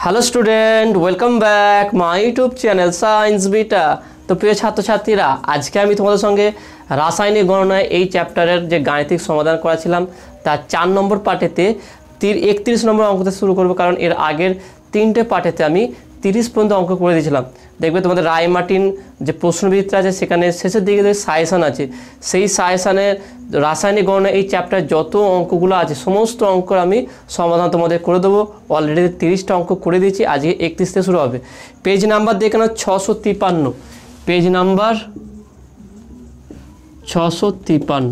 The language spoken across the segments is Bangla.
Hello student, welcome back my YouTube channel science beta. তো প্রিয় ছাত্রছাত্রীরা, আজকে আমি তোমাদের সঙ্গে রাসায়নিক গণনায় এই চ্যাপ্টারের যে গাণিতিক সমাধান করেছিলাম তার 4 নম্বর পার্টেতে 31 নম্বর অঙ্কতে শুরু করব, কারণ এর আগের 3টে পার্টেতে আমি 30 পর্যন্ত অঙ্ক করে দিয়েছিলাম। দেখবে তোমাদের রায় মার্টিন যে প্রশ্নবিদটা আছে সেখানে শেষের দিকে যে সাজেশন আছে, সেই সাজেশনের রাসায়নিক গণনা এই চ্যাপ্টার যত অঙ্কগুলো আছে সমস্ত অঙ্ক আমি সমাধান তোমাদের করে দেবো। অলরেডি 30টা অঙ্ক করে দিয়েছি, আজকে 31 থেকে শুরু হবে। পেজ নাম্বার দেখে নাও 653, পেজ নাম্বার 653।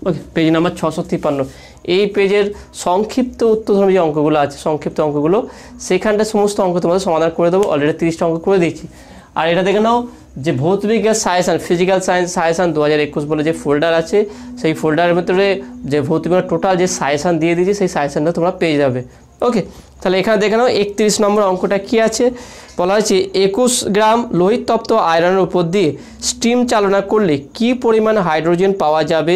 ওকে, পেজ নাম্বার 653। এই পেজের সংক্ষিপ্ত উত্তরধর্মী যে অঙ্কগুলো আছে, সংক্ষিপ্ত অঙ্কগুলো, সেখানটা সমস্ত অঙ্ক তোমাদের সমাধান করে দেবো। অলরেডি 30টা অঙ্ক করে দিয়েছি। আর এটা দেখে নাও যে ভৌতবিজ্ঞান সাজেশন, ফিজিক্যাল সায়েন্স সাজেশন 2021 বলে যে ফোল্ডার আছে, সেই ফোল্ডারের ভিতরে যে ভৌতবিজ্ঞান টোটাল যে সাজেশন দিয়ে দিয়েছি সেই সাজেশনটা তোমরা পেয়ে যাবে। ওকে, তাহলে এখানে দেখে নাও 31 নম্বর অঙ্কটা কী আছে। বলা হয়েছে 21 গ্রাম লোহিত তপ্ত আয়রনের উপর দিয়ে স্টিম চালনা করলে কি পরিমাণ হাইড্রোজেন পাওয়া যাবে,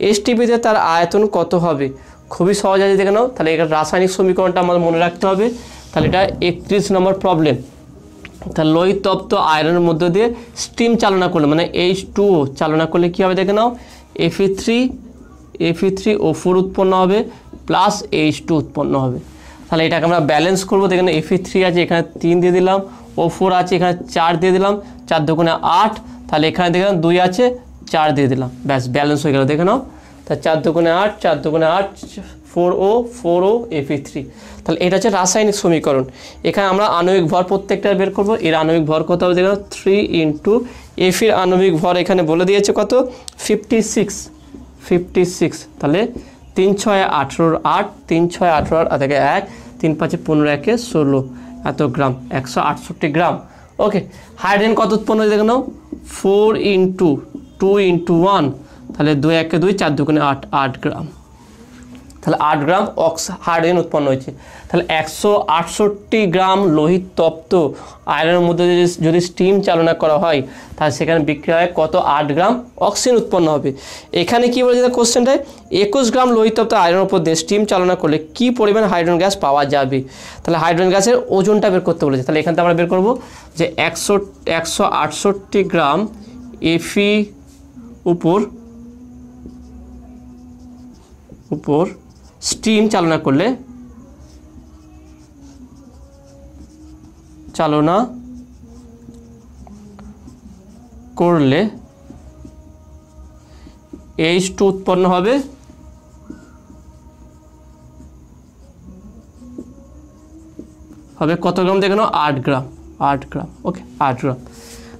এসটিপিতে তার আয়তন কত হবে। খুবই সহজ আছে, দেখে নাও। তাহলে এটা রাসায়নিক সমীকরণটা আমাদের মনে রাখতে হবে। তাহলে এটা 31 নম্বর প্রবলেম। তাহলে লোহিত তপ্ত আয়রনের মধ্য দিয়ে স্টিম চালনা করলে মানে H2O চালনা করলে কী হবে, দেখে নাও। Fe3O4 উৎপন্ন হবে প্লাস H2 উৎপন্ন হবে। তাহলে এটাকে আমরা ব্যালেন্স করবো। দেখেন Fe3 আছে, এখানে 3 দিয়ে দিলাম, O4 আছে, এখানে 4 দিয়ে দিলাম, 4 দুগুণে 8। তাহলে এখানে দেখেন 2 আছে, 4 দিয়ে দিলাম, ব্যাস ব্যালেন্স হয়ে গেল। দেখে নাও, তা 4 দুগুণে 8, 4 দুগুণে 8, 4O Fe3। তাহলে এটা হচ্ছে রাসায়নিক সমীকরণ। এখানে আমরা আণবিক ভর প্রত্যেকটা বের করবো। এর আণবিক ভর কত হবে, দেখো 3 ইন্টু এফির আণবিক ভর এখানে বলে দিয়েছে কত, 56। তাহলে 3 6 18 8, 3 6 18 আর থেকে 1, 3 5 15, 1 16 এত গ্রাম, 168 গ্রাম। ওকে, হাইড্রোজেন কত উৎপন্ন হয়ে, দেখে নাও 4 ইন্টু 2 ইন্টু 1, তাহলে 2 1 2, 4 দুগুণে 8, 8 গ্রাম। তাহলে 8 গ্রাম হাইড্রোজেন উৎপন্ন হয়েছে। তাহলে 168 গ্রাম লোহিত তপ্ত আয়রনের মধ্যে যদি স্টিম চালনা করা হয় তাহলে সেখানে বিক্রিয়া হয় কত, 8 গ্রাম অক্সিজেন উৎপন্ন হবে। এখানে কী বলেছে কোশ্চেনটায়, 21 গ্রাম লোহিত তপ্ত আয়রনের উপর দিয়ে স্টিম চালনা করলে কী পরিমাণ হাইড্রোজেন গ্যাস পাওয়া যাবে। তাহলে হাইড্রোজেন গ্যাসের ওজনটা বের করতে বলেছে। তাহলে এখান থেকে আমরা বের করবো যে 168 গ্রাম এফি উপর স্টিম চালনা করলে H2 উৎপন্ন হবে কত গ্রাম, দেখে নাও 8 গ্রাম। ওকে, 8 গ্রাম।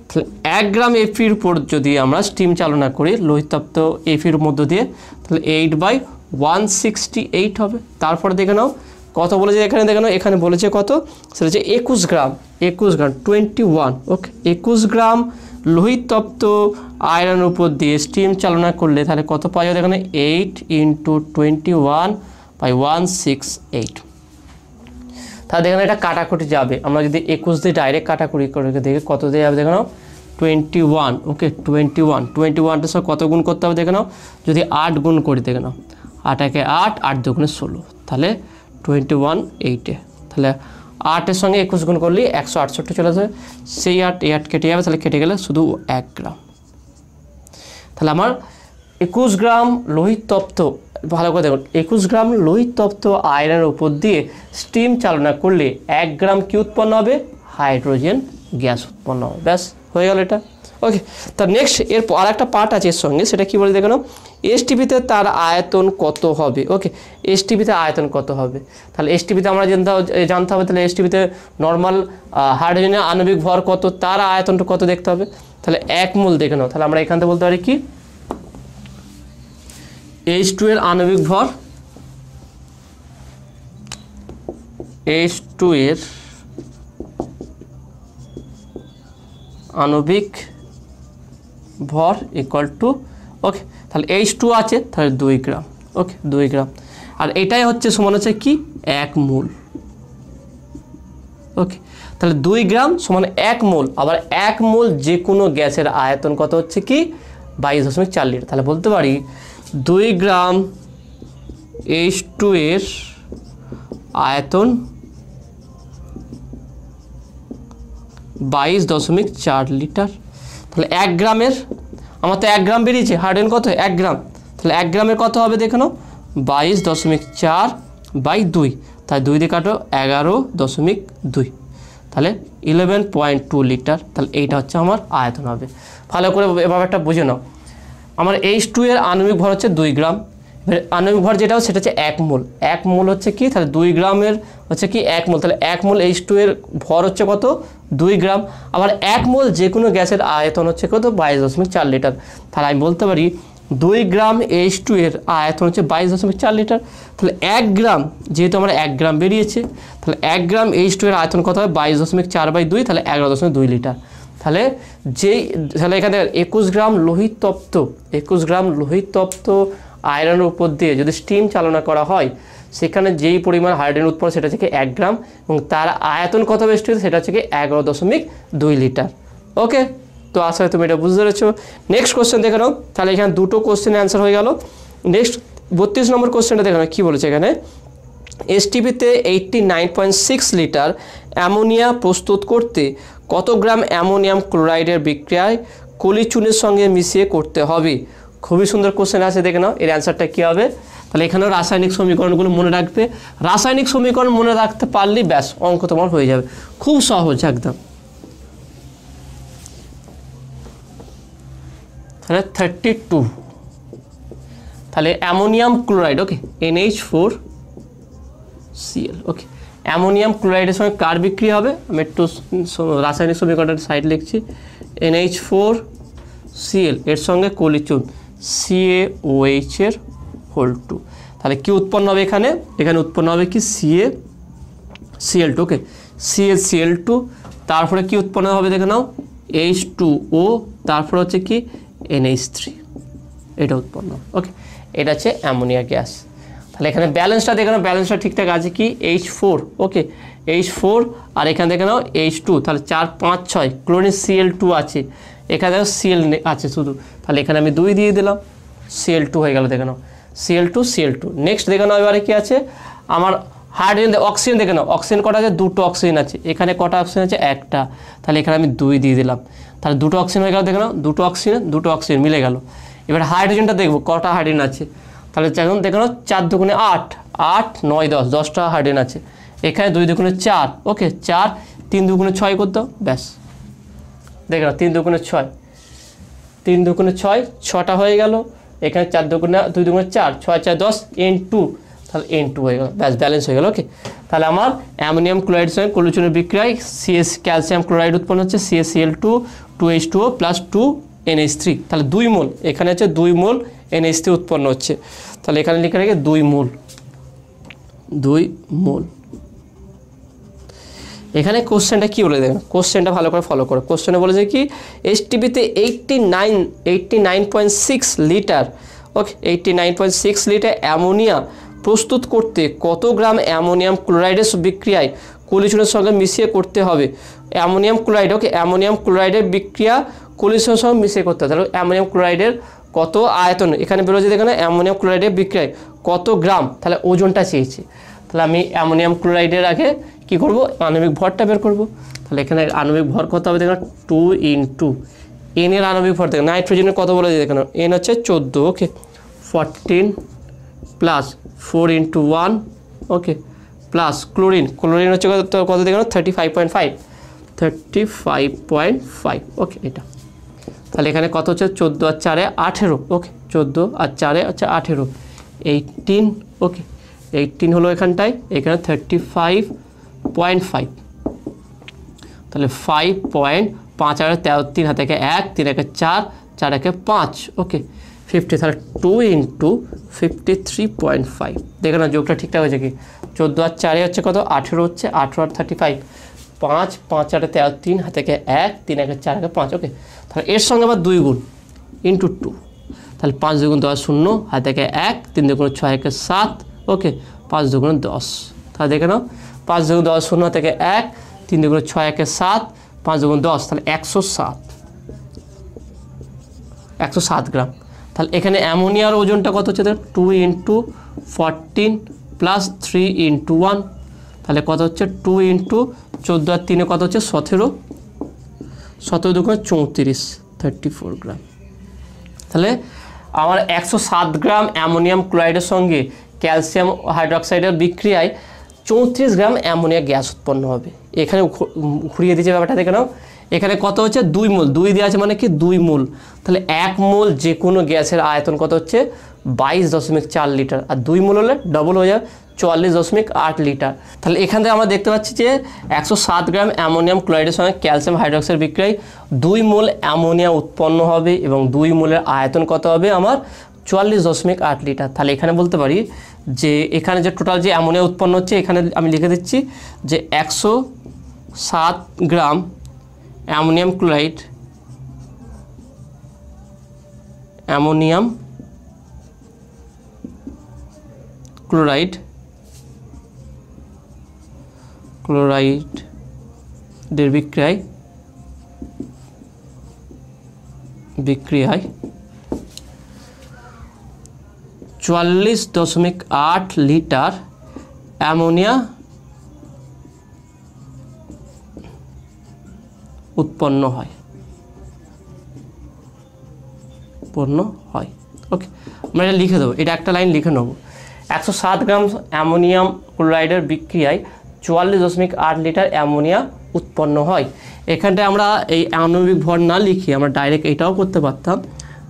তাহলে 1 গ্রাম এফির উপর যদি আমরা স্টিম চালনা করি লোহিতপ্ত এফির মধ্য দিয়ে, তাহলে 8/168 হবে। তারপরে দেখে নাও কত বলেছে এখানে, দেখে নাও এখানে বলেছে কত, সেটা হচ্ছে 21 গ্রাম 21। ওকে, 21 গ্রাম লোহিত তপ্ত আয়রনের উপর দিয়ে স্টিম চালনা করলে তাহলে কত পাওয়া যাবে, এখানে 8 ইন্টু 21/168। তাহলে দেখেন এটা কাটাকুটি যাবে। আমরা যদি 21 দিয়ে ডাইরেক্ট কাটাকুটি করে দেখি কত দিয়ে যাবে, দেখে নাও 21। ওকে, 21টার সঙ্গে কত গুণ করতে হবে, দেখে নাও যদি 8 গুণ করি, দেখে নাও 8 1 8, 8 দুগুণে 16, তাহলে 21/8। তাহলে 8-এর সঙ্গে 21 গুণ করলে 168 চলে আসবে। সেই 8 কেটে যাবে, তাহলে কেটে গেলে শুধু 1 গ্রাম। তাহলে আমার 21 গ্রাম লোহিত তপ্ত, ভালো করে দেখুন, 21 গ্রাম লোহিত তপ্ত আয়রনের উপর দিয়ে স্টিম চালনা করলে 1 গ্রাম কি উৎপন্ন হবে, হাইড্রোজেন গ্যাস উৎপন্ন হবে। ব্যাস হয়ে গেল এটা। ওকে, তার নেক্সট এর আর একটা পার্ট আছে এর সঙ্গে, সেটা কি বলে দেখে নাও, এসটিপিতে তার আয়তন কত হবে। ওকে, এসটিপিতে আয়তন কত হবে। তাহলে এসটিপিতে আমরা জানতে হবে, তাহলে এসটিপিতে নর্মাল হাইড্রোজেনের আণবিক ভর কত, তার আয়তনটা কত দেখতে হবে। তাহলে 1 মোল দেখে নাও। তাহলে আমরা এখান থেকে বলতে পারি কি, H2 এর আণবিক ভর, H2 এর আণবিক ভর ইকুয়াল টু, ওকে, তাহলে H2 আছে, তাহলে 2 গ্রাম। ওকে, 2 গ্রাম। আর এটাই হচ্ছে সমান হচ্ছে কি 1 মোল। ওকে, তাহলে 2 গ্রাম সমান 1 মোল। আবার 1 মোল যে কোনো গ্যাসের আয়তন কত হচ্ছে কি 22.4 লিটার। তাহলে বলতে পারি 2 গ্রাম H2 এর আয়তন 22.4 লিটার। তাহলে 1 গ্রামের, আমার তো 1 গ্রাম বেরিয়েছে, হাইড্রোজেন কত 1 গ্রাম, তাহলে 1 গ্রামের কত হবে দেখে নাও 22.4/2, তাই 2 দিয়ে কাটো 11.2, তাহলে 11.2 লিটার। তাহলে এইটা হচ্ছে আমার আয়তন হবে। ভালো করে ব্যাপারটা বুঝে নাও। আমার H2 এর আণবিক ভর হচ্ছে 2 গ্রাম, আণবিক ভর যেটা সেটা হচ্ছে 1 মোল। 1 মোল হচ্ছে কি, তাহলে 2 গ্রামের হচ্ছে কি 1 মোল, তাহলে 1 মোল H2 এর ভর হচ্ছে কত 2 গ্রাম। আবার 1 মোল যে কোনো গ্যাসের আয়তন হচ্ছে কত 22.4 লিটার। তাহলে আমি বলতে পারি 2 গ্রাম H2 এর আয়তন হচ্ছে 22.4 লিটার। তাহলে 1 গ্রাম, যেহেতু আমার 1 গ্রাম বেরিয়েছে, তাহলে 1 গ্রাম H2 এর আয়তন কত হবে 22.4/2, তাহলে 11.2 লিটার। তাহলে এখানে 21 গ্রাম লোহিত তপ্ত আয়রনের উপর দিয়ে যদি স্টিম চালনা করা হয়, সেখানে যেই পরিমাণ হাইড্রোজেন উৎপন্ন সেটা হচ্ছে 1 গ্রাম, এবং তার আয়তন কত বেশি সেটা হচ্ছে 11.2 লিটার। ওকে, তো আশা করি তুমি এটা বুঝতে পেরেছো। নেক্সট কোশ্চেন দেখে নাও। তাহলে এখানে দুটো কোশ্চেনের অ্যান্সার হয়ে গেল। নেক্সট 32 নম্বর কোশ্চেনটা দেখে নাও কী বলেছে এখানে। এসটিপিতে 89.6 লিটার অ্যামোনিয়া প্রস্তুত করতে কত গ্রাম অ্যামোনিয়াম ক্লোরাইডের বিক্রিয়ায় কলি চুনের সঙ্গে মিশিয়ে করতে হবে? খুবই সুন্দর কোশ্চেন আছে, দেখে নাও এর অ্যান্সারটা কী হবে। তাহলে এখানেও রাসায়নিক সমীকরণগুলো মনে রাখবে, রাসায়নিক সমীকরণ মনে রাখতে পারলেই ব্যাস অঙ্ক তোমার হয়ে যাবে, খুব সহজ একদম। তাহলে 32, তাহলে অ্যামোনিয়াম ক্লোরাইড, ওকে NH4Cl, ওকে অ্যামোনিয়াম ক্লোরাইডের সঙ্গে কার বিক্রিয়া হবে, আমি একটু রাসায়নিক সমীকরণের সাইড লিখছি। NH4Cl এর সঙ্গে কলিচুন CaOH এর হোল 2, তাহলে কি উৎপন্ন হবে এখানে উৎপন্ন হবে কি CaCl2, ওকে CaCl2, তারপরে কি উৎপন্ন হবে দেখে নাও H2O, তারপরে হচ্ছে কি NH3, এটা উৎপন্ন, ওকে এটা হচ্ছে অ্যামোনিয়া গ্যাস। তাহলে এখানে ব্যালেন্সটা দেখে নাও, ব্যালেন্সটা ঠিকঠাক আছে কি H4, ওকে H4, আর এখানে দেখে নাও H2, তাহলে 4 5 6 ক্লোরিন Cl2 আছে, এখানে দেখো Cl আছে শুধু, তাহলে এখানে আমি 2 দিয়ে দিলাম, Cl2 হয়ে গেল, দেখে নাও Cl2। নেক্সট দেখে নাও এবারে কি আছে আমার হাইড্রোজেন, অক্সিজেন দেখে নাও, অক্সিজেন কটা আছে, 2টো অক্সিজেন আছে, এখানে কটা অক্সিজেন আছে, 1টা, তাহলে এখানে আমি 2 দিয়ে দিলাম, তাহলে 2টো অক্সিজেন হয়ে গেল, দেখে নাও 2টো অক্সিজেন মিলে গেল। এবার হাইড্রোজেনটা দেখবো কটা হাইড্রোজেন আছে, তাহলে এখন দেখে নাও 4 দুগুণে 8, 8 9 10, 10টা হাইড্রোজেন আছে, এখানে 2 দুগুণে 4, ওকে 4, 3 দুগুণে 6 করে দাও, ব্যাস দেখে নাও 3 দুগুণে 6, 3 দুগুণে 6, 6টা হয়ে গেল, এখানে 4 দুগুণে 2 দুগুণে 4, 6 4 10 N2, তাহলে N2 হয়ে গেল, ব্যাস ব্যালেন্স হয়ে গেল। ওকে, তাহলে আমার অ্যামোনিয়াম ক্লোরাইডের সঙ্গে কলিচুনের বিক্রিয়ায় ক্যালসিয়াম ক্লোরাইড উৎপন্ন হচ্ছে CaCl2 2H2O প্লাস 2 NH3, তাহলে 2 মোল, এখানে হচ্ছে 2 মোল NH3 উৎপন্ন হচ্ছে, তাহলে এখানে লিখে রেখে 2 মোল। এখানে কোশ্চেনটা কী বলে দেখেন, কোশ্চেনটা ভালো করে ফলো করো। কোশ্চেনে বলেছে কি এসটিপিতে 89.6 লিটার, ওকে 89.6 লিটার অ্যামোনিয়া প্রস্তুত করতে কত গ্রাম অ্যামোনিয়াম ক্লোরাইডের বিক্রিয়ায় কলিচুনের সঙ্গে মিশিয়ে করতে হবে? অ্যামোনিয়াম ক্লোরাইড, ওকে অ্যামোনিয়াম ক্লোরাইডের বিক্রিয়া কলিচুনের সঙ্গে মিশিয়ে করতে হবে, তাহলে অ্যামোনিয়াম ক্লোরাইডের কত আয়তন এখানে বেরোচ্ছে দেখেন, অ্যামোনিয়াম ক্লোরাইডের বিক্রিয়ায় কত গ্রাম, তাহলে ওজনটা চেয়েছি। তাহলে আমি অ্যামোনিয়াম ক্লোরাইডের আগে কী করব, আণবিক ভরটা বের করব। তাহলে এখানে আণবিক ভর কত হবে দেখেন 2 × N এর আণবিক ভর দেখেন, নাইট্রোজেনের কত বলে দেখেন N হচ্ছে 14, ওকে 14 প্লাস 4 × 1, ওকে প্লাস ক্লোরিন হচ্ছে কত দেখেন 35.5, ওকে এটা, তাহলে এখানে কত হচ্ছে 14 আর 4 18, ওকে 14 আর 4 হচ্ছে 18, 18, ওকে 18 হলো এখানটায়, এখানে 35.5, তাহলে 5.5 আর 3 হাতে 1, 3 একে 4, 4 একে 5, ওকে 50, তাহলে 2 × 53.5, দেখো না যোগটা ঠিকঠাক হয়েছে কি, 14 আর 4 হচ্ছে কত 18 হচ্ছে, 18 আর 35, 5 5 আর 3 হাতে 1, 3 একে 4 একে 5, ওকে তাহলে এর সঙ্গে আবার 2 গুণ × 2, তাহলে 5 2 10 0, হাতে 1, 3 2 6 একে 7, ওকে 5 2 10, তাহলে দেখে নাও 5 2 10 0 থেকে 1, 3 2 6 একে 7, 5 2 10, তাহলে 107 গ্রাম। তাহলে এখানে অ্যামোনিয়ার ওজনটা কত হচ্ছে 2 × 14 প্লাস 3 × 1, তাহলে কত হচ্ছে 2 × 14 আর 3 কত হচ্ছে 17, 17 দুগুণে 34, 34 গ্রাম। তাহলে আমার 107 গ্রাম অ্যামোনিয়াম ক্লোরাইডের সঙ্গে ক্যালসিয়াম হাইড্রোক্সাইডের বিক্রিয়ায় 34 গ্রাম অ্যামোনিয়া গ্যাস উৎপন্ন হবে। এখানে ঘুরিয়ে দিয়েছে ব্যাপারটা, দেখে নাও। এখানে কত হচ্ছে 2 মোল, 2 দেওয়া আছে মানে কি 2 মোল। তাহলে 1 মোল যে কোনো গ্যাসের আয়তন কত হচ্ছে 22.4 লিটার, আর 2 মোল হলে ডবল হয়ে যাবে 44.8 লিটার। তাহলে এখান থেকে আমরা দেখতে পাচ্ছি যে 107 গ্রাম অ্যামোনিয়াম ক্লোরাইডের সঙ্গে ক্যালসিয়াম হাইড্রোক্সাইড বিক্রিয়ায় 2 মোল অ্যামোনিয়া উৎপন্ন হবে এবং 2 মোলের আয়তন কত হবে আমার 44.8 লিটার। তাহলে এখানে বলতে পারি যে এখানে যে টোটাল যে অ্যামোনিয়া উৎপন্ন হচ্ছে, এখানে আমি লিখে দিচ্ছি যে 107 গ্রাম অ্যামোনিয়াম ক্লোরাইড ক্লোরাইডের বিক্রিয়ায় 44.8 লিটার অ্যামোনিয়া উৎপন্ন হয়। ওকে, আমরা এটা লিখে দেবো, এটা একটা লাইন লিখে নেব। 107 গ্রাম অ্যামোনিয়াম ক্লোরাইডের বিক্রিয়ায় 44.8 লিটার অ্যামোনিয়া উৎপন্ন হয়। এখানটায় আমরা এই আণবিক ভর না লিখি আমরা ডাইরেক্ট এটাও করতে পারতাম,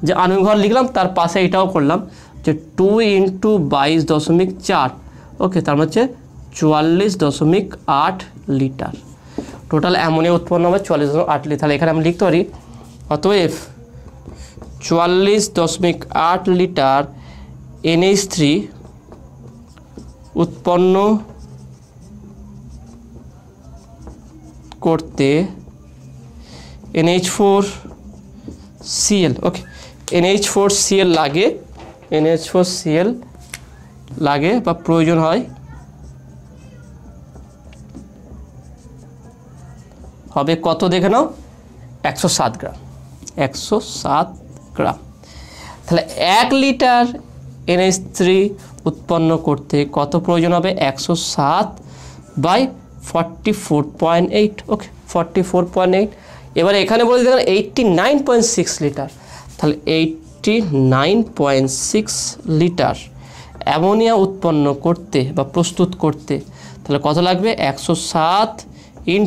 যে আণবিক ভর লিখলাম তার পাশে এটাও করলাম যে 2 × 22.4, ওকে, তার মানে হচ্ছে 44.8 লিটার টোটাল অ্যামোনিয়া উৎপন্ন হবে 44.8 লিটার। তাহলে এখানে আমরা লিখতে পারি অতএব 44.8 লিটার NH3 উৎপন্ন করতে NH4Cl, ওকে, NH4Cl লাগে বা প্রয়োজন হয় হবে কত দেখে নাও 107 গ্রাম। তাহলে 1 লিটার NH3 উৎপন্ন করতে কত প্রয়োজন হবে 107/44.8, ওকে, 44.8। এবারে এখানে বলে দেখেন 89.6 লিটার, তাহলে 89.6 লিটার অ্যামোনিয়া উৎপন্ন করতে বা প্রস্তুত করতে তাহলে কত লাগবে 107 ×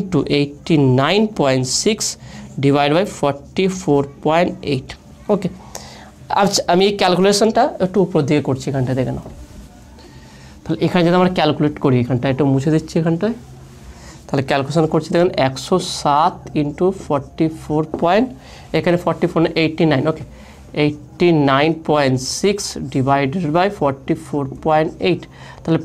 89.6 / 44.8, ওকে। আচ্ছা, আমি এই ক্যালকুলেশনটা একটু উপর দিকে করছি, এখানটা দেখে নাও। তাহলে এখানে যদি আমরা ক্যালকুলেট করি, এখানটা একটু মুছে দিচ্ছি, এখানটায় তাহলে ক্যালকুলেশন করছি দেখুন 107 × 44. এখানে 44.89, ওকে, 89.6 / 44.8, তাহলে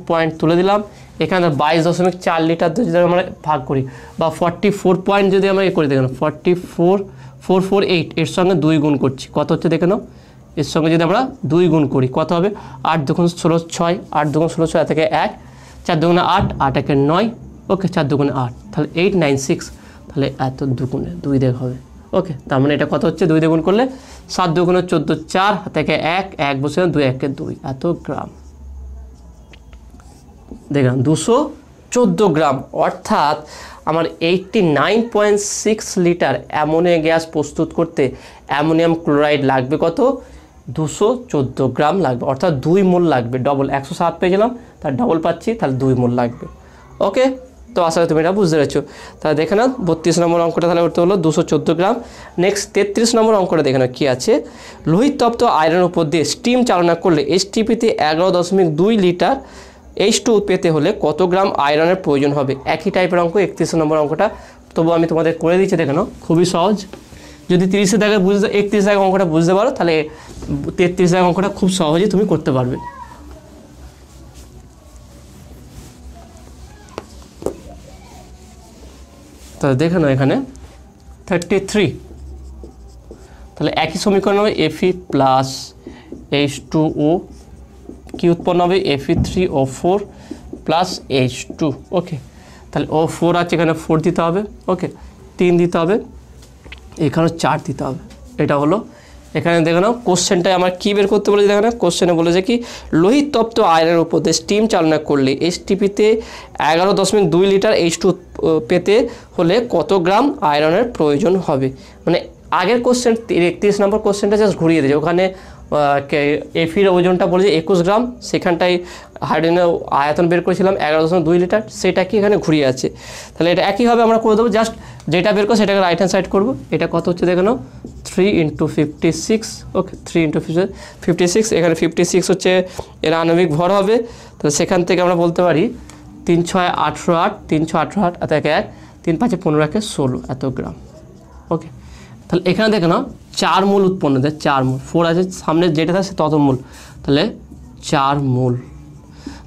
পয়েন্ট তুলে দিলাম। এখানে 22.4 লিটার যদি আমরা ভাগ করি বা 44 পয়েন্ট যদি আমরা করে দেখেন 44.448 এর সঙ্গে 2 গুণ করছি, কত হচ্ছে দেখে নাও। এর সঙ্গে যদি আমরা 2 গুণ করি কত হবে 8 × 2 = 16, 6, 8 × 2 = 16, থেকে 1, 4 × 2 = 8, 8 × 1 = 9, ওকে, 4 × 2 = 8, তাহলে 896, তাহলে এত 2 গুণে 2 দেখ হবে, ওকে। তার মানে এটা কত হচ্ছে 2 দিয়ে গুণ করলে 7 × 2 = 14, 4 থেকে 1 বসে 2, 1 × 2 এত গ্রাম। দেখলাম 214 গ্রাম, অর্থাৎ আমার 89.6 লিটার অ্যামোনিয়া গ্যাস প্রস্তুত করতে অ্যামোনিয়াম ক্লোরাইড লাগবে কত 214 গ্রাম লাগবে, অর্থাৎ 2 মোল লাগবে। ডবল 107 পেয়েছিলাম, তার ডবল পাচ্ছি, তাহলে 2 মোল লাগবে, ওকে। তো আসলে তুমি এটা বুঝতে পেরেছো। তাহলে দেখে নাও 32 নম্বর অঙ্কটা তাহলে করতে হলো 214 গ্রাম। নেক্সট 33 নম্বর অঙ্কটা দেখে নাও কী আছে। লোহিত তপ্ত আয়রনের উপর দিয়ে স্টিম চালনা করলে STPতে 11.2 লিটার H2 পেতে হলে কত গ্রাম আয়রনের প্রয়োজন হবে। একই টাইপের অঙ্ক 31 নম্বর অঙ্কটা, তবু আমি তোমাদের করে দিচ্ছি, দেখে নাও, খুবই সহজ। যদি 30 দাগে বুঝতে 31 দাগে অঙ্কটা বুঝতে পারো তাহলে 33 দাগে অঙ্কটা খুব সহজেই তুমি করতে পারবে। তাহলে দেখে নাও এখানে 33, তাহলে একই সমীকরণ হবে Fe প্লাস H2O কি উৎপন্ন হবে Fe3O4 প্লাস H2, ওকে। তাহলে O4 আছে, এখানে 4 দিতে হবে, ওকে, 3 দিতে হবে, এখানে 4 দিতে হবে। এটা হলো এখানে দেখে নাও কোশ্চেনটায় আমার কী বের করতে বলেছে, দেখে নাও কোশ্চেনে বলেছে কি লোহিত তপ্ত আয়রনের উপর দিয়ে স্টিম চালনা করলে এইচটিপিতে 11.2 লিটার H2 পেতে হলে কত গ্রাম আয়রনের প্রয়োজন হবে। মানে আগের কোশ্চেন 31 নম্বর কোশ্চেনটা জাস্ট ঘুরিয়ে দিয়েছে, ওখানে এফির ওজনটা বলেছে 21 গ্রাম, সেখানটায় হাইড্রোজেনের আয়তন বের করেছিলাম 11.2 লিটার, সেটা কি এখানে ঘুরিয়ে আছে। তাহলে এটা একইভাবে আমরা করে দেবো, জাস্ট যেটা বের করবো সেটাকে রাইট হ্যান্ড সাইড করবো। এটা কত হচ্ছে দেখে নাও 3 × 56, ওকে 3 × 56, এখানে 56 হচ্ছে এর আণবিক ভর হবে। তাহলে সেখান থেকে আমরা বলতে পারি 3 × 6 = 18, 3 × 6 = 18, এত 1 3 × 5 = 15, 1 16 এত গ্রাম। ওকে, তাহলে এখানে দেখে নাও 4 মোল উৎপন্ন দেয়, 4 মোল, 4 আছে সামনে যেটা থাকে তত মোল, তাহলে 4 মোল।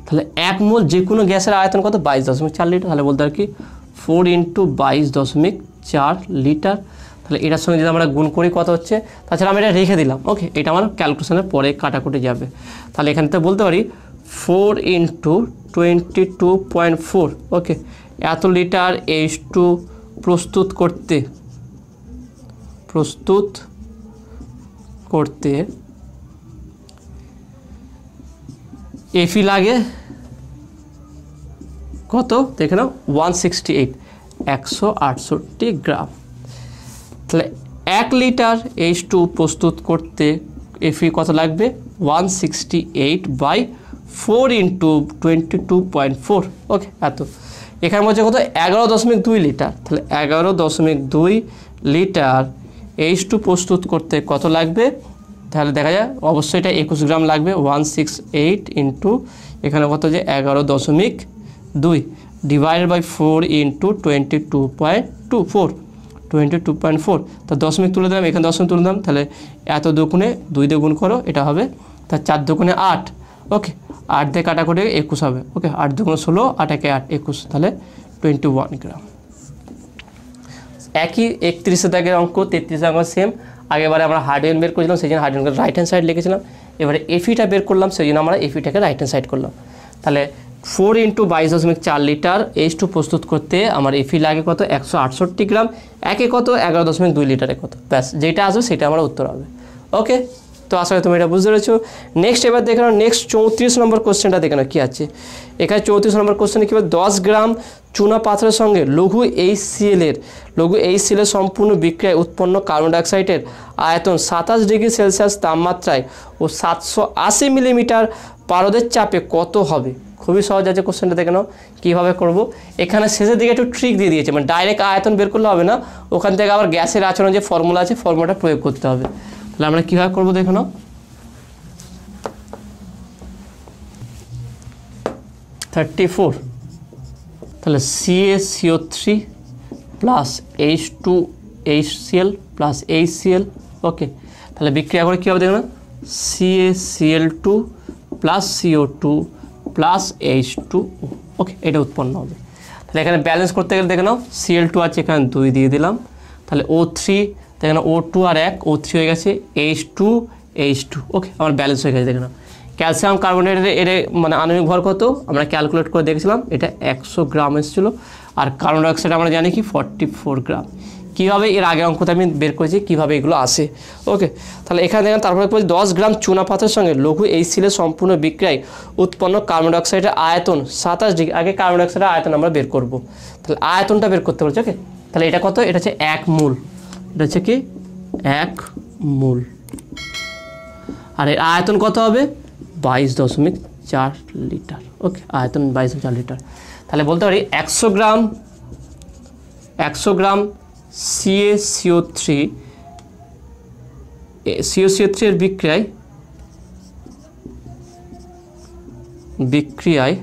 তাহলে 1 মোল যে কোনো গ্যাসের আয়তন কত 22.4 লিটার, তাহলে বলতে পারি কি 4 × 22.4 লিটার। তাহলে এটার সঙ্গে যদি আমরা গুণ করি কত হচ্ছে, তাছাড়া আমি এটা রেখে দিলাম, ওকে এটা আমার ক্যালকুলেশনের পরে কাটাকুটি যাবে। তাহলে এখানে তো বলতে পারি 4 × 22.4, ওকে এত লিটার H2 প্রস্তুত করতে এফি লাগে কত দেখে নাও 168, 168 গ্রাম। তাহলে 1 লিটার H2 প্রস্তুত করতে এফি কত লাগবে 168/4 × 22.4, ওকে এত। এখানে বলছে কত 11.2 লিটার, তাহলে 11.2 লিটার H2 প্রস্তুত করতে কত লাগবে, তাহলে দেখা যায় অবশ্যই এটা 21 গ্রাম লাগবে। 168 ইন্টু এখানে কত যে 11.2 ডিভাইডেড বাই 4 × 22.4, তা দশমিক তুলে দিলাম, এখানে দশমিক তুলে দিলাম, তাহলে এত দুগুণে 2 দিয়ে গুণ করো, এটা হবে তার 4 দুগুণে 8, ওকে 8 দিয়ে কাটাকুটি 21 হবে, ওকে 8 দুগুণে 16, 8 × 1 = 21, তাহলে 21 গ্রাম। একই 31 দাগের অঙ্ক 33 অঙ্ক সেম, আগেবারে আমরা হাইড্রোজেন বের করেছিলাম সেই জন্য হাইড্রোজেনকে রাইট হ্যান্ড সাইড লিখেছিলাম, এবারে এফিটা বের করলাম সেই জন্য আমরা এফিটাকে রাইট হ্যান্ড সাইড করলাম। তাহলে 4 × 22.4 লিটার H2 প্রস্তুত করতে আমার এফি লাগে কত 168 গ্রাম, একে কত 11.2 লিটারে কত, ব্যাস যেটা আসবে সেটা আমার উত্তর হবে। ওকে, তো আসলে তুমি এটা বুঝতে পেরেছো। নেক্সট এবার দেখে নাও, নেক্সট 34 নম্বর কোশ্চেনটা দেখে নাও কী আছে। এখানে 34 নম্বর কোশ্চেনে কী বলে 10 গ্রাম চুনা পাথরের সঙ্গে লঘু HCl সম্পূর্ণ বিক্রিয়ায় উৎপন্ন কার্বন ডাইঅক্সাইডের আয়তন 27 ডিগ্রি সেলসিয়াস তাপমাত্রায় ও 780 মিলিমিটার পারদের চাপে কত হবে। খুবই সহজ আছে কোশ্চেনটা, দেখে নাও কীভাবে করব। এখানে শেষের দিকে একটু ট্রিক দিয়ে দিয়েছে, মানে ডাইরেক্ট আয়তন বের করলে হবে না, ওখান থেকে আবার গ্যাসের আচরণ যে ফর্মুলা আছে ফর্মুলাটা প্রয়োগ করতে হবে। তাহলে আমরা কীভাবে করবো দেখে নাও। 34, তাহলে CaCO3 plus H2HCl plus HCl, ওকে তাহলে বিক্রিয়া করে কী হবে দেখো না CaCl2 plus CO2 plus H2O, ওকে এটা উৎপন্ন হবে। তাহলে এখানে ব্যালেন্স করতে গেলে দেখে নাও Cl2 আছে এখানে 2 দিয়ে দিলাম, তাহলে O3 দেখে নাও O2 আর 1 O3 হয়ে গেছে H2, ওকে আমার ব্যালেন্স হয়ে গেছে। দেখে নাও ক্যালসিয়াম কার্বনেটের এর মানে আণবিক ভর কত আমরা ক্যালকুলেট করে দেখেছিলাম, এটা 100 গ্রাম এসেছিল, আর কার্বন ডাইঅক্সাইড আমরা জানি কি 44 গ্রাম। কীভাবে এর আগে অঙ্কটা আমি বের করেছি কীভাবে এগুলো আসে, ওকে তাহলে এখানে দেখেন তারপরে 10 গ্রাম চুনা পাথরের সঙ্গে লঘু HCl সম্পূর্ণ বিক্রিয়ায় উৎপন্ন কার্বন ডাইঅক্সাইডের আয়তন 27 ডিগ্রি, আগে কার্বন ডাইঅক্সাইডের আয়তন আমরা বের করব, তাহলে আয়তনটা বের করতে বলছে, ওকে তাহলে এটা কত, এটা হচ্ছে 1 মোল, এটা হচ্ছে কি 1 মোল, আর এর আয়তন কত হবে 22.4 লিটার, ওকে আয়তন 22.4 লিটার। তাহলে বলতে পারি 100 গ্রাম CaCO3 এর বিক্রিয়ায়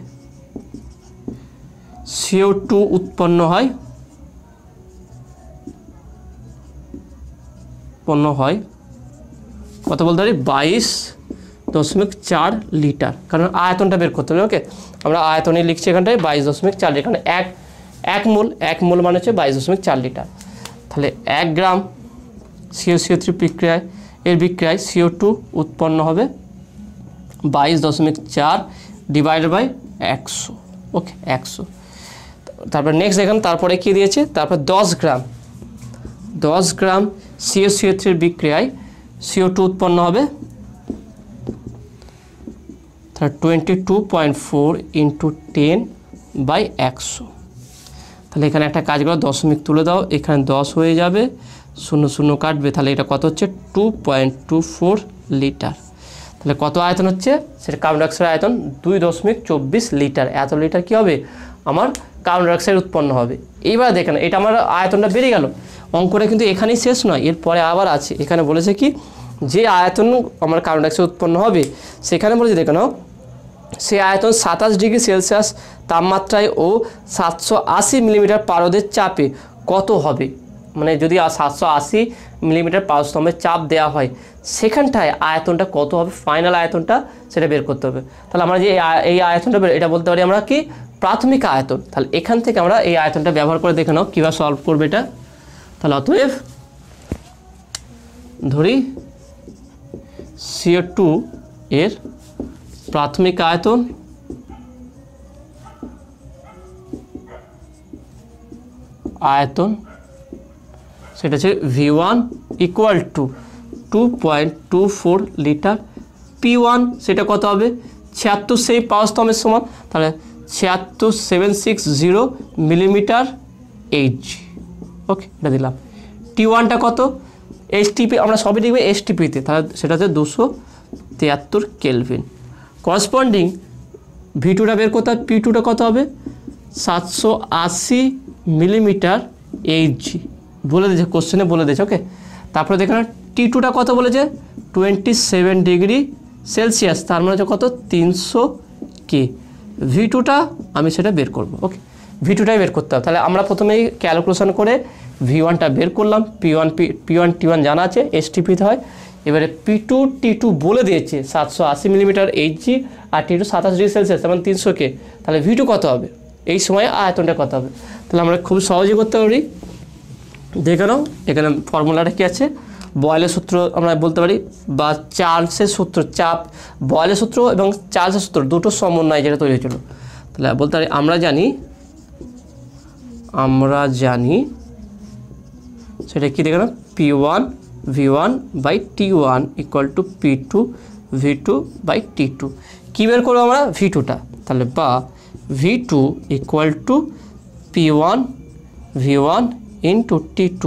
CO2 উৎপন্ন হয় কত বলতে পারি 22.4 লিটার, কারণ আয়তনটা বের করতে হবে, ওকে আমরা আয়তনে লিখছি এখানটায় 22.4 লিটার, এখানে এক মোল মানে হচ্ছে 22.4 লিটার। তাহলে 1 গ্রাম CaCO3 বিক্রিয়ায় CO2 উৎপন্ন হবে 22.4 ডিভাইডেড বাই 100, ওকে 100। তারপর নেক্সট দেখেন তারপরে কী দিয়েছে, তারপর 10 গ্রাম CaCO3 বিক্রিয়ায় CO2 উৎপন্ন হবে, তাহলে 22.4 ইন্টু 10/100। তাহলে এখানে একটা কাজ করো, দশমিক তুলে দাও, এখানে 10 হয়ে যাবে, 0 0 কাটবে, তাহলে এটা কত হচ্ছে 2.24 লিটার। তাহলে কত আয়তন হচ্ছে, সেটা কার্বন ডাইঅক্সাইডের আয়তন 2.24 লিটার। এত লিটার কী হবে আমার কার্বন ডাইঅক্সাইড উৎপন্ন হবে। এইবার দেখেন এটা আমার আয়তনটা বেড়ে গেল। অঙ্কটা কিন্তু এখানেই শেষ নয়, এরপরে আবার আছে। এখানে বলেছে কি যে আয়তন আমার কার্বন ডাইঅক্সাইড উৎপন্ন হবে, সেখানে বলেছে দেখেন সে আয়তন 27 ডিগ্রি সেলসিয়াস তাপমাত্রায় ও 780 মিলিমিটার পারদের চাপে কত হবে। মানে যদি 780 মিলিমিটার পারস্তম্ভের চাপ দেওয়া হয়, সেখানটায় আয়তনটা কত হবে, ফাইনাল আয়তনটা সেটা বের করতে হবে। তাহলে আমরা যে এই আয়তনটা এটা বলতে পারি আমরা কি প্রাথমিক আয়তন। তাহলে এখান থেকে আমরা এই আয়তনটা ব্যবহার করে দেখে নাও কীভাবে সলভ করবে এটা। তাহলে অতএব ধরি CO2 এর প্রাথমিক আয়তন সেটা হচ্ছে V1 equal two 2.24 litre. P1 সেটা কত হবে 76 সেই পারস্তম্ভের সমান, তাহলে 76760 মিলিমিটার Hg। ওকে, এটা দিলাম। T1টা কত STP, আমরা সবই দেখবে STPতে, তাহলে সেটা হচ্ছে 273 কেলভিন। করসপন্ডিং V2টা বের করতে হবে, P2টা কত হবে 780 মিলিমিটার Hg বলে দিয়েছে, কোশ্চেনে বলে দিয়েছে। ওকে, তারপরে দেখেন T2টা কত বলেছে 27 ডিগ্রি সেলসিয়াস, তার মানে হচ্ছে কত 300 কে। V2টা আমি সেটা বের করব। ওকে, V2টাই বের করতে হবে। তাহলে আমরা প্রথমেই ক্যালকুলেশন করে V1টা বের করলাম। P1 T1 জানা আছে, STPতে হয়। এবারে P2 T2 বলে দিয়েছে 780 মিলিমিটার Hg আর T2 27 ডিগ্রি সেলসিয়াস, মানে 300 কে। তাহলে V2 কত হবে, এই সময়ে আয়তনটা কত হবে। তাহলে আমরা খুব সহজে করতে পারি। দেখে নাও এখানে ফর্মুলাটা কী আছে, বয়েলের সূত্র আমরা বলতে পারি, বা চার্লসের সূত্র। চাপ বয়েলের সূত্র এবং চার্লসের সূত্র দুটো সমন্বয় যেটা তৈরি হয়েছিল। তাহলে বলতে পারি আমরা জানি সেটা কি দেখে নাও, P1 V1 by T1 equal to P2 V2 by T2। কী বের করবো আমরা V2টা, তাহলে বা V2 equal to P1 V1 into T2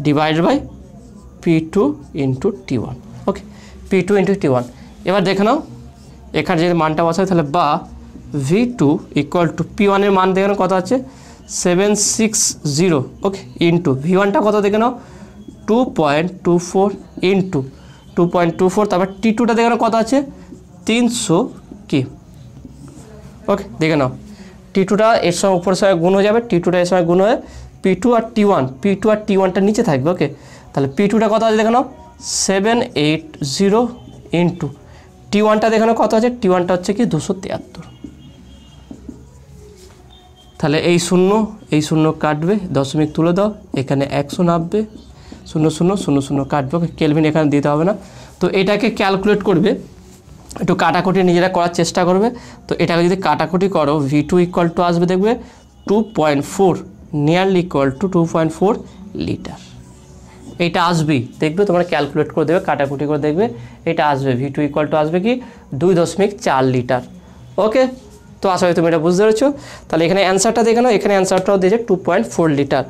divide by P2 into T1। Okay, P2 into T1। এবার দেখে নাও এখানে যদি মানটা বসাই, তাহলে বা V2 ইকুয়াল টু P1 এর মান দেখে নাও কত আছে 760। ওকে, ইন্টু V1টা কত দেখে নাও 2.24 ইন্টু 2.24, তারপর T2টা দেখে নাও কত আছে 300 কে। ওকে, দেখে নাও T2টা এর সঙ্গে উপরের সঙ্গে গুণ হয়ে যাবে, T2টা এর সঙ্গে গুণ হয়ে P2 আর T1টা নিচে থাকবে। ওকে, তাহলে P2টা কত আছে দেখে নাও 780 ইন্টু T1টা দেখে নাও কত আছে, T1টা হচ্ছে কি 273। তাহলে এই শূন্য কাটবে, দশমিক তুলে দাও, এখানে 190 0 0 0 0 কাটবে। ওকে, কেলভিন এখানে দিতে হবে না। তো এটাকে ক্যালকুলেট করবে, একটু কাটাকুটি নিজেরা করার চেষ্টা করবে। তো এটাকে যদি কাটাকুটি করো V2 ইকুয়াল টু আসবে দেখবে 2.4 নিয়ারলি ইকুয়াল টু 2.4 লিটার। এইটা আসবেই, দেখবে তোমরা ক্যালকুলেট করে দেবে, কাটাকুটি করে দেখবে এটা আসবে। V2 ইকুয়াল টু আসবে কি 2.4 লিটার। ওকে, তো আশা করি তুমি এটা বুঝতে পেরেছো। তাহলে এখানে অ্যান্সারটা দেখে নাও, এখানে অ্যান্সারটাও দিয়েছে 2.4 লিটার।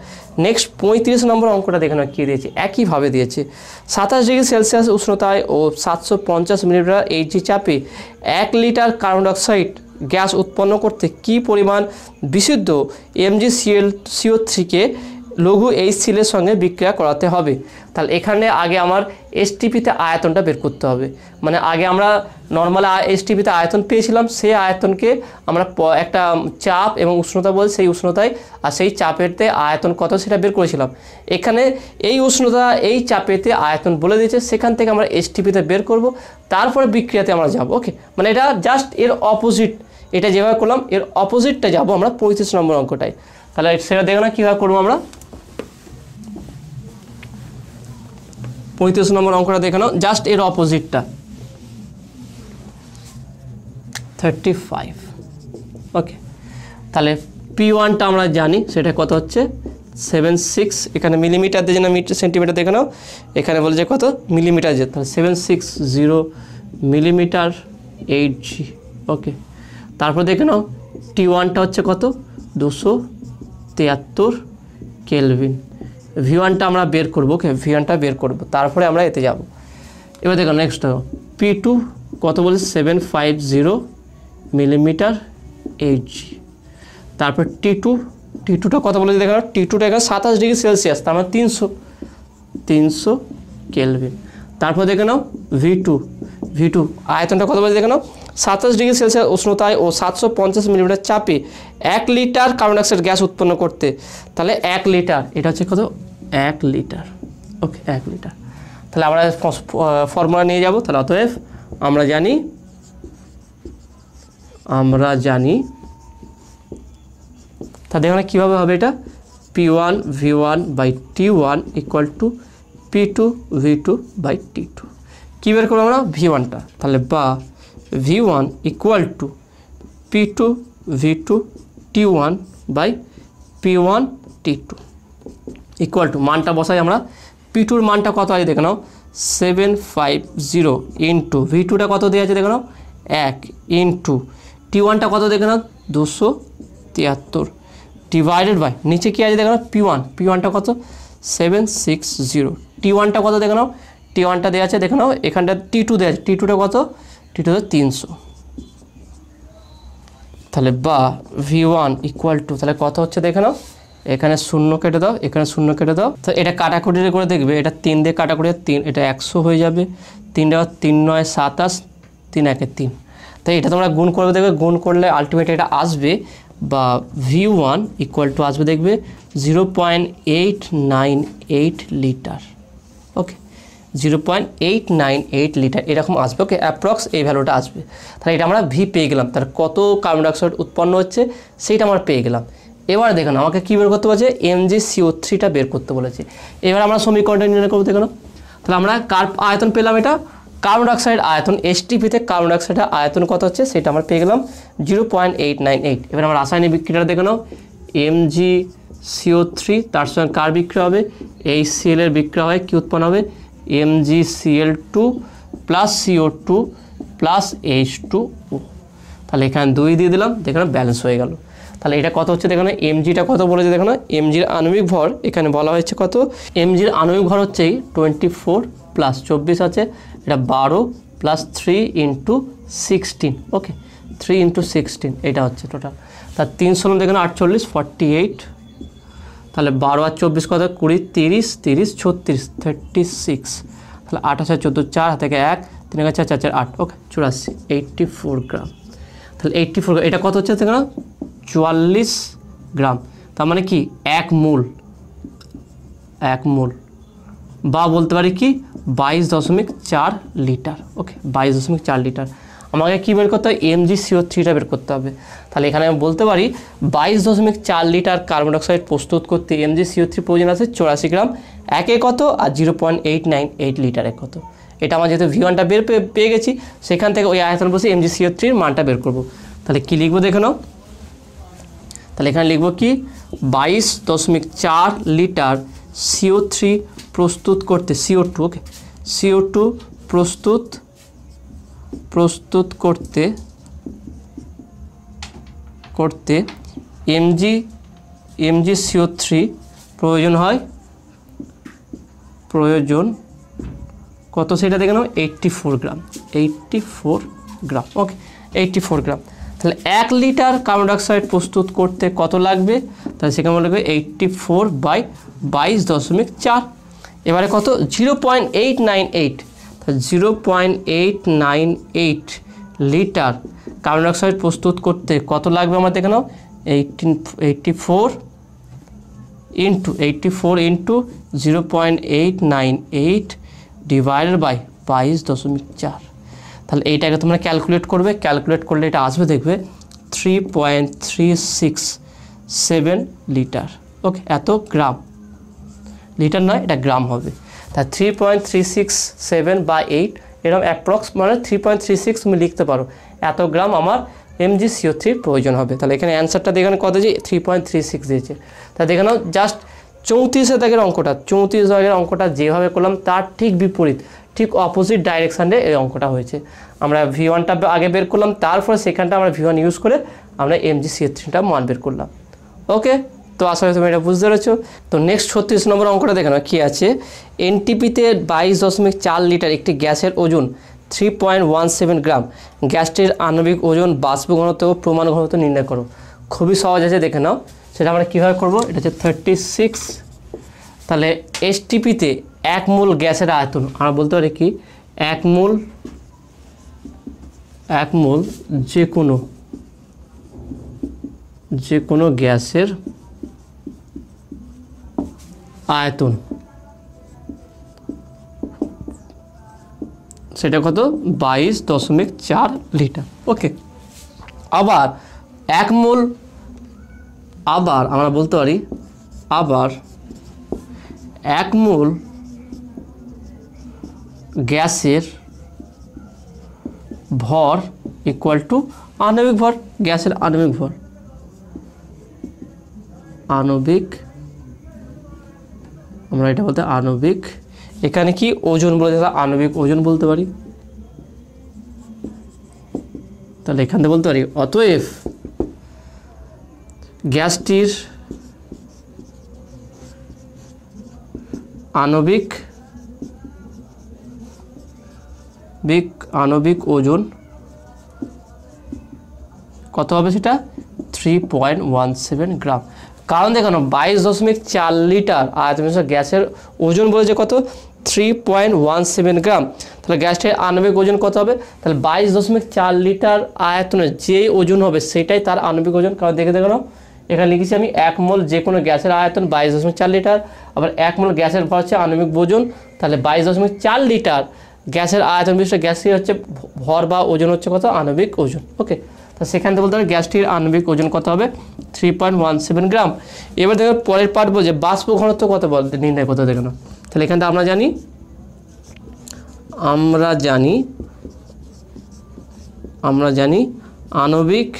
নেক্সট 35 নম্বর অঙ্কটা দেখে নাও কী দিয়েছে, একইভাবে দিয়েছে 27 ডিগ্রি সেলসিয়াস উষ্ণতায় ও 750 মিলিমিটার Hg চাপে 1 লিটার কার্বন ডাইঅক্সাইড গ্যাস উৎপন্ন করতে কী পরিমাণ বিশুদ্ধ MgCl CO3কে লঘু HCl এর সঙ্গে বিক্রিয়া করাতে হবে। তাহলে এখানে আগে আমার STPতে আয়তনটা বের করতে হবে। মানে আগে আমরা নর্মাল STPতে আয়তন পেয়েছিলাম, সেই আয়তনকে আমরা একটা চাপ এবং উষ্ণতা বলে সেই উষ্ণতায় আর সেই চাপেতে আয়তন কত সেটা বের করেছিলাম। এখানে এই উষ্ণতা এই চাপেতে আয়তন বলে দিয়েছে, সেখান থেকে আমরা STPতে বের করব, তারপরে বিক্রিয়াতে আমরা যাব। ওকে, মানে এটা জাস্ট এর অপোজিট, এটা যেভাবে করলাম এর অপোজিটটা যাব আমরা 35 নম্বর অঙ্কটায়। তাহলে সেটা দেখো না কীভাবে করবো আমরা। 35 নম্বর অঙ্কটা দেখে নাও, জাস্ট এর অপোজিটটা 35। ওকে, তাহলে P1টা আমরা জানি সেটা কত হচ্ছে 76 এখানে মিলিমিটার দিয়ে না মিটার সেন্টিমিটার দেখে নাও, এখানে বলে যে কত মিলিমিটার যে, তাহলে 760 মিলিমিটার 8G। ওকে, তারপর দেখে নাও T1টা হচ্ছে কত 273 কেলভিন। V1টা আমরা বের করবো। ওকে, V1টা বের করবো, তারপরে আমরা এতে যাব। এবার দেখো নেক্সট P2 কত বলে 750 মিলিমিটার 8G। তারপর T2টা কত বলেছে দেখো, T2টা এখানে 27 ডিগ্রি সেলসিয়াস, তার মানে 300 কেলভিন। তারপর দেখে নাও V2 আয়তনটা কত বলেছে দেখে নাও, 27 ডিগ্রি সেলসিয়াস উষ্ণতায় ও 750 মিলিমিটার চাপে 1 লিটার কার্বন ডাইঅক্সাইড গ্যাস উৎপন্ন করতে, তাহলে 1 লিটার এটা হচ্ছে কত 1 লিটার। ওকে, 1 লিটার। তাহলে আমরা ফর্মুলা নিয়ে যাব। তাহলে অতএব আমরা জানি তা দেখো না কীভাবে হবে এটা, P1 V1 by T1 equal to P2 V2 by T2। কী বের করবো আমরা V1টা, তাহলে বা V1 equal to P2 V2 T1 by P1 T2 equal to মানটা বসাই আমরা। P2র মানটা কত আছে দেখে নাও 750 ইন্টু V2টা কত দেওয়া আছে দেখে নাও 1 ইন্টু T1টা কত দেখে নাও 273 ডিভাইডেড বাই নিচে কী আছে দেখে নাও P1টা কত 760, T1টা কত দেখে নাও, T1টা দেওয়া আছে দেখে নাও, এখানটা T2 দেওয়া আছে, T2টা কত, T2 300। তাহলে বা V1 ইকুয়াল টু তাহলে কত হচ্ছে দেখে নাও, এখানে 0 কেটে দাও, এখানে 0 কেটে দাও। তো এটা কাটাকুটি করে দেখবে, এটা 3 দিয়ে কাটাকুটি 3, এটা 100 হয়ে যাবে, 3 9 27, 3 1 3। তো এটা তোমরা গুণ করবে, দেখবে গুণ করলে আলটিমেট এটা আসবে বা V1 ইকুয়াল টু আসবে দেখবে 0.898 লিটার। ওকে, 0.898 লিটার এরকম আসবে। ওকে, অ্যাপ্রক্স এই ভ্যালুটা আসবে। তাহলে এটা আমরা ভি পেয়ে গেলাম, তার কত কার্বন ডাইঅক্সাইড উৎপন্ন হচ্ছে সেইটা আমরা পেয়ে গেলাম। এবার দেখুন আমাকে কী বের করতে বলেছে, MgCO3টা বের করতে বলেছে। এবার আমরা সমীকরণটা নির্ণয় করবো দেখুন। তাহলে আমরা আয়তন পেলাম, এটা কার্বন ডাইঅক্সাইড আয়তন STPতে কার্বন ডাইঅক্সাইডের আয়তন কত হচ্ছে সেটা আমরা পেয়ে গেলাম 0.898। এবার আমরা রাসায়নিক বিক্রিয়াটা দেখে নাও, MgCO3 তার সঙ্গে কার বিক্রিয়া হবে, HCl এর বিক্রিয়া হয়, কী উৎপন্ন হবে MgCl2 plus CO2 plus H2O। তাহলে এখানে 2 দিয়ে দিলাম, দেখুন ব্যালেন্স হয়ে গেল। তাহলে এটা কত হচ্ছে দেখুন, Mgটা কত বলেছে দেখুন, Mgর আণবিক ভর এখানে বলা হয়েছে কত, Mgর আণবিক ভর হচ্ছে 24 প্লাস 24 আছে, এটা 12 প্লাস 3 ইন্টু 16। ওকে, 3 ইন্টু 16 এটা হচ্ছে টোটাল। তার 300 দেখুন 48 48, তাহলে 12 আর 24 কত 20 30 30 36 36, তাহলে 8 আছে 14 4 থেকে 1 3 4 4 4 8। ওকে, 84 84 গ্রাম। তাহলে 84 গ্রাম এটা কত হচ্ছে দেখুন 44 গ্রাম, তার মানে কি 1 মোল বা বলতে পারি কি 22.4 লিটার। ওকে, 22.4 লিটার। আমাকে কী বের করতে হবে, MgCO3টা বের করতে হবে। তাহলে এখানে আমি বলতে পারি 22.4 লিটার কার্বন ডাইঅক্সাইড প্রস্তুত করতে MgCO3 প্রয়োজন আছে 84 গ্রাম, একে কত আর 0.898 লিটারে কত। এটা আমার যেহেতু V1টা বের পেয়ে গেছি, সেখান থেকে ওই আয়তন বসে MgCO3-র মানটা বের করব। তাহলে কি লিখবো দেখে নাও, তাহলে এখানে লিখবো কি 22.4 লিটার CO3 প্রস্তুত করতে CO2। ওকে, CO2 প্রস্তুত করতে MgCO3 প্রয়োজন কত সেটা দেখে নাও 84 গ্রাম 84 গ্রাম। ওকে, 84 গ্রাম। তাহলে 1 লিটার কার্বন ডাইঅক্সাইড প্রস্তুত করতে কত লাগবে, তাহলে সেখানে লাগবে 84 বাই 22.4। এবারে কত 0.898, তাহলে 0.898 লিটার কার্বন ডাইঅক্সাইড প্রস্তুত করতে কত লাগবে আমার দেখে নাও 84 ইন্টু 0.898 ডিভাইডেড বাই 22.4। তাহলে এইটাকে তোমরা ক্যালকুলেট করবে, ক্যালকুলেট করলে এটা আসবে দেখবে 3.367 লিটার। ওকে, এত গ্রাম, লিটার নয় এটা গ্রাম হবে। তা 3.367 বা 8 এরকম অ্যাপ্রক্স মানে 3.36 তুমি লিখতে পারো, এত গ্রাম আমার MgCO3 প্রয়োজন হবে। তাহলে এখানে অ্যান্সারটা দেখে কত যে 3.36 দিয়েছে। তা দেখে নাও জাস্ট 34 দাগের অঙ্কটা, 34 দাগের অঙ্কটা যেভাবে করলাম তার ঠিক বিপরীত, ঠিক অপোজিট ডাইরেকশানে এই অঙ্কটা হয়েছে। আমরা V1টা আগে বের করলাম, তারপরে সেখানটা আমরা V1 ইউজ করে আমরা MgCH3টা মান বের করলাম। ওকে, তো আশা করি তুমি এটা বুঝতে পেরেছো। তো নেক্সট 36 নম্বর অঙ্কটা দেখে নাও কী আছে। এনটিপিতে 22.4 লিটার একটি গ্যাসের ওজন 3.17 গ্রাম, গ্যাসটির আণবিক ওজন, বাষ্প ঘনত্ব ও প্রমাণ ঘনত্ব নির্ণয় করো। খুবই সহজ আছে, দেখে নাও সেটা আমরা কীভাবে করবো। এটা হচ্ছে 36। তাহলে এসটিপিতে 1 মোল গ্যাসের আয়তন আমরা বলতে পারি কি 1 মোল যে কোনো গ্যাসের আয়তন, সেটা কত 22.4 লিটার। ওকে, আবার 1 মোল, আবার আমরা বলতে পারি 1 মোল গ্যাসের ভর ইকুয়াল টু আণবিক ভর, গ্যাসের আণবিক ভর, আমরা এটা বলতে আণবিক, এখানে কি ওজন বলে আণবিক ওজন বলতে পারি। তাহলে এখান থেকে বলতে পারি অতএব গ্যাসটির আণবিক ওজন কত হবে, সেটা 3.17 গ্রাম। কারণ দেখানো 22.4 লিটার আয়তন গ্যাসের ওজন বলেছে কত 3.17 গ্রাম। তাহলে গ্যাসটির আণবিক ওজন কত হবে, তাহলে 22.4 লিটার আয়তনের যে ওজন হবে সেটাই তার আণবিক ওজন। কারণ দেখে দেখানো এখানে লিখেছি আমি 1 মোল যে কোনো গ্যাসের আয়তন 22.4 লিটার, আবার 1 মোল গ্যাসের ভর হচ্ছে আণবিক ওজন। তাহলে 22.4 লিটার গ্যাসের আয়তন বিশিষ্ট গ্যাসটি হচ্ছে ভর বা ওজন হচ্ছে কত আণবিক ওজন। ওকে, তা সেখান থেকে বলতে হবে গ্যাসটির আণবিক ওজন কত হবে 3.17 গ্রাম। এবার দেখো পরের পার্ট বলছে বাষ্প ঘনত্ব কত বলতে নির্ণয় করতে দেখো না। তাহলে এখান থেকে আমরা জানি আণবিক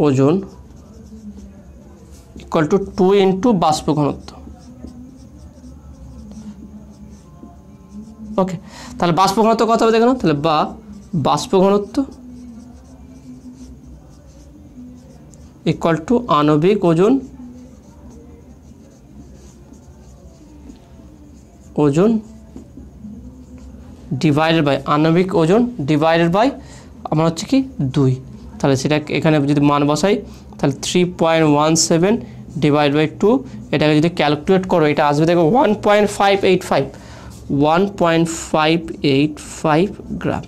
ওজন ইকুয়াল টু 2 ইন্টু বাষ্প ঘনত্ব। ওকে, তাহলে বাষ্প ঘনত্ব কত হবে দেখো না। তাহলে বাষ্প ঘনত্ব ইকুয়াল টু আণবিক ওজন ডিভাইডেড বাই আণবিক ওজন ডিভাইডেড বাই আমরা হচ্ছে কি 2। তাহলে সেটা এখানে যদি মান বসাই তাহলে 3.17 ডিভাইড বাই 2, এটাকে যদি ক্যালকুলেট করো এটা আসবে দেখো 1.585 গ্রাম।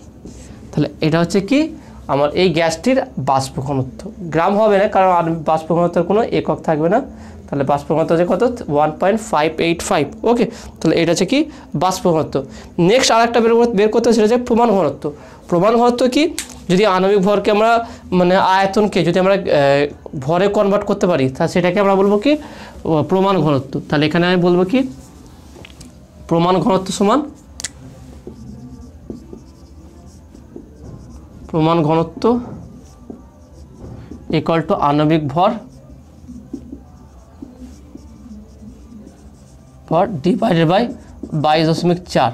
তাহলে এটা হচ্ছে কি আমার এই গ্যাসটির বাষ্প ঘনত্ব, গ্রাম হবে না কারণ বাষ্প ঘনত্বের কোনো একক থাকবে না। তাহলে বাষ্প ঘনত্ব হচ্ছে কত 1.585। ওকে, তাহলে এটা হচ্ছে কি বাষ্প ঘনত্ব। নেক্সট আরেকটা বের করতে সেটা হচ্ছে প্রমাণ ঘনত্ব। প্রমাণ ঘনত্ব কি, যদি আণবিক ভরকে আমরা মানে আয়তনকে যদি আমরা ভরে কনভার্ট করতে পারি তাহলে সেটাকে আমরা বলবো কি প্রমাণ ঘনত্ব। তাহলে এখানে আমি বলবো কি প্রমাণ ঘনত্ব সমান প্রমাণ ঘনত্ব ইকুয়াল টু আণবিক ভর ডিভাইডেড বাই 22.4।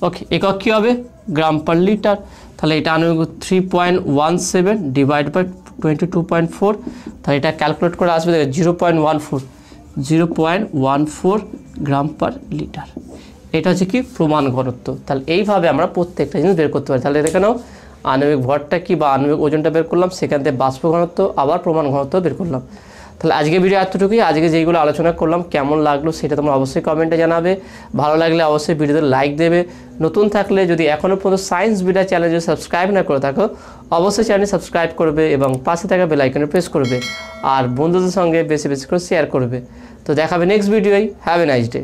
ওকে, একক কী হবে গ্রাম পার লিটার। তাহলে এটা আণবিক 3.17 ডিভাইড বাই 22.4, তাহলে এটা ক্যালকুলেট করে আসবে 0.14 গ্রাম পার লিটার। এটা হচ্ছে কি প্রমাণ ঘনত্ব। তাহলে এইভাবে আমরা প্রত্যেকটা জিনিস বের করতে পারি। তাহলে এখানেও আণবিক ভরটা কি বা আণবিক ওজনটা বের করলাম, সেখান থেকে বাষ্প ঘনত্ব আবার প্রমাণ ঘনত্ব বের করলাম। তাহলে আজকে ভিডিও এতটুকুই। আজকে যেইগুলো আলোচনা করলাম কেমন লাগলো সেটা তোমরা অবশ্যই কমেন্টে জানাবে। ভালো লাগলে অবশ্যই ভিডিওতে লাইক দেবে। নতুন থাকলে যদি এখনও পর্যন্ত সায়েন্স ভিডিও চ্যানেল যদি সাবস্ক্রাইব না করে থাকো অবশ্যই চ্যানেল সাবস্ক্রাইব করবে এবং পাশে থাকা বেল আইকনে প্রেস করবে আর বন্ধুদের সঙ্গে বেশি বেশি করে শেয়ার করবে। তো দেখাবে নেক্সট ভিডিওয়। Have a nice day.